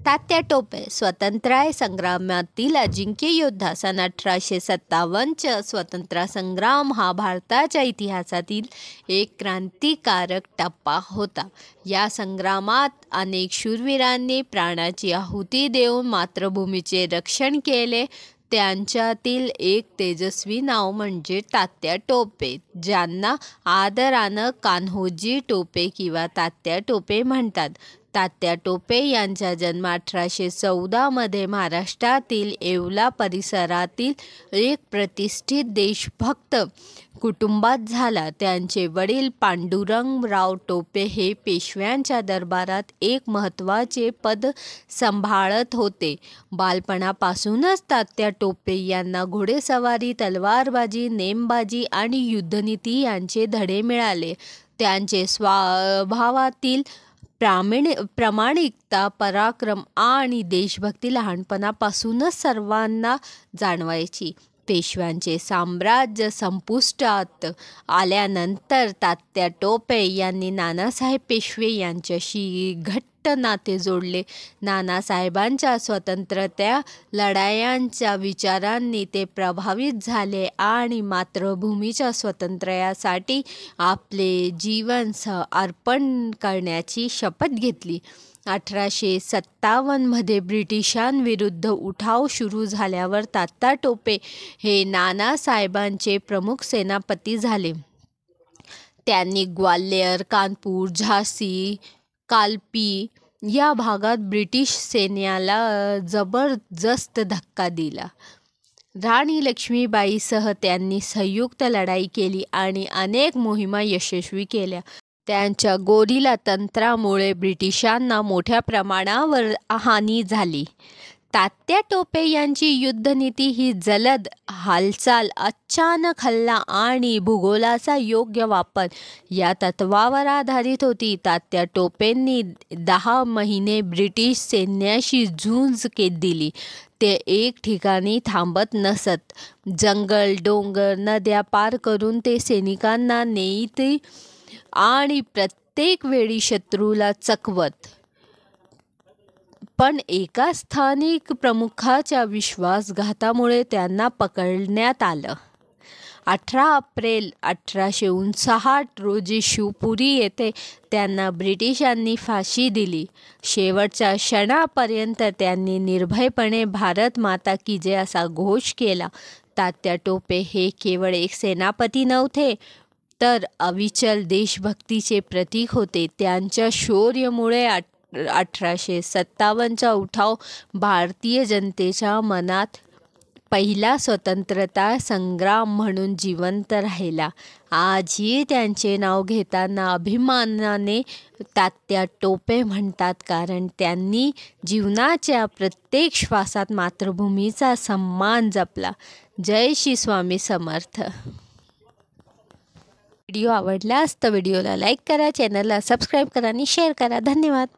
तात्या टोपे स्वातंत्र्य संग्रामातील अजिंक्य योद्धा. सन 1857च्या स्वातंत्र्य संग्राम हा भारताच्या इतिहासातील एक क्रांतिकारक टप्पा होता. या संग्रामात अनेक शूरवीरांनी प्राणाची आहुती देऊन मातृभूमीचे रक्षण केले. त्यांच्यातील एक तेजस्वी नाव म्हणजे तात्या टोपे, ज्यांना आदरानं कान्होजी टोपे किंवा तात्या टोपे म्हणतात. तात्या टोपे यांचा जन्म 1814 महाराष्ट्रातील येवला परिसरातील एक प्रतिष्ठित देशभक्त कुटुंबात झाला. त्यांचे वडील पांडुरंगराव टोपे हे पेशव्यांच्या दरबारात एक महत्त्वाचे पद सांभाळत होते. बालपणापासूनच तात्या टोपे यांना घोडेस्वारी, तलवारबाजी, नेमबाजी आणि युद्धनीती यांचे धडे मिळाले. त्यांचे स्वभावातील प्रामाणिकता, पराक्रम आणि देशभक्ती लहानपणापासूनच सर्वांना जाणवायची. पेशव्यांचे साम्राज्य संपुष्टात आल्यानंतर तात्या टोपे यांनी नानासाहेब पेशवे यांच्याशी घट्ट नाते जोडले. नानासाहेबांच्या स्वातंत्र्य लढायांच्या विचारांनी ते प्रभावित झाले आणि मातृभूमीच्या स्वातंत्र्यासाठी आपले जीवन अर्पण करण्याची शपथ घेतली. 1857 ब्रिटिशांविरुद्ध उठाव सुरू झाल्यावर तात्या टोपे हे नानासाहेबांचे प्रमुख सेनापती झाले. त्यांनी ग्वाल्हेर, कानपूर, झाशी, कालपी या भागात ब्रिटिश सैन्याला जबरदस्त धक्का दिला. राणी लक्ष्मीबाईंसह त्यांनी संयुक्त लढाई केली आणि अनेक मोहिमा यशस्वी केल्या. त्यांच्या गोरिला तंत्रामुळे ब्रिटिशांना मोठ्या प्रमाणावर हानी झाली. तात्या टोपे यांची युद्धनीती ही जलद हालचाल, अचानक हल्ला आणि भूगोलाचा योग्य वापर या तत्वावर आधारित होती. तात्या टोपेंनी 10 महिने ब्रिटिश सैन्याशी झुंज दिली. ते एक ठिकाणी थांबत नसत. जंगल, डोंगर, नद्या पार करून ते सैनिकांना नेईत आणि प्रत्येक वेळी शत्रूला चकवत. पण एका स्थानिक प्रमुखाच्या विश्वासघातामुळे त्यांना पकडण्यात आलं. 18 एप्रिल 1859 रोजी शिवपुरी येथे त्यांना ब्रिटिशांनी फाशी दिली. शेवटच्या क्षणापर्यंत त्यांनी निर्भयपणे भारत माता की जय असा घोष केला. तात्या टोपे हे केवळ एक सेनापती नव्हते, तर अविचल देशभक्तीचे प्रतीक होते. त्यांच्या शौर्यामुळे 1857चा उठाव भारतीय जनतेच्या मनात पहिला स्वतंत्रता संग्राम म्हणून जिवंत राहिला. आजही त्यांचे नाव घेताना अभिमानाने तात्या टोपे म्हणतात, कारण त्यांनी जीवनाच्या प्रत्येक श्वासात मातृभूमीचा सन्मान जपला. जय श्री स्वामी समर्थ. व्हिडिओ आवडल्यास तर व्हिडिओला लाईक करा, चॅनलला सबस्क्राईब करा आणि शेअर करा. धन्यवाद.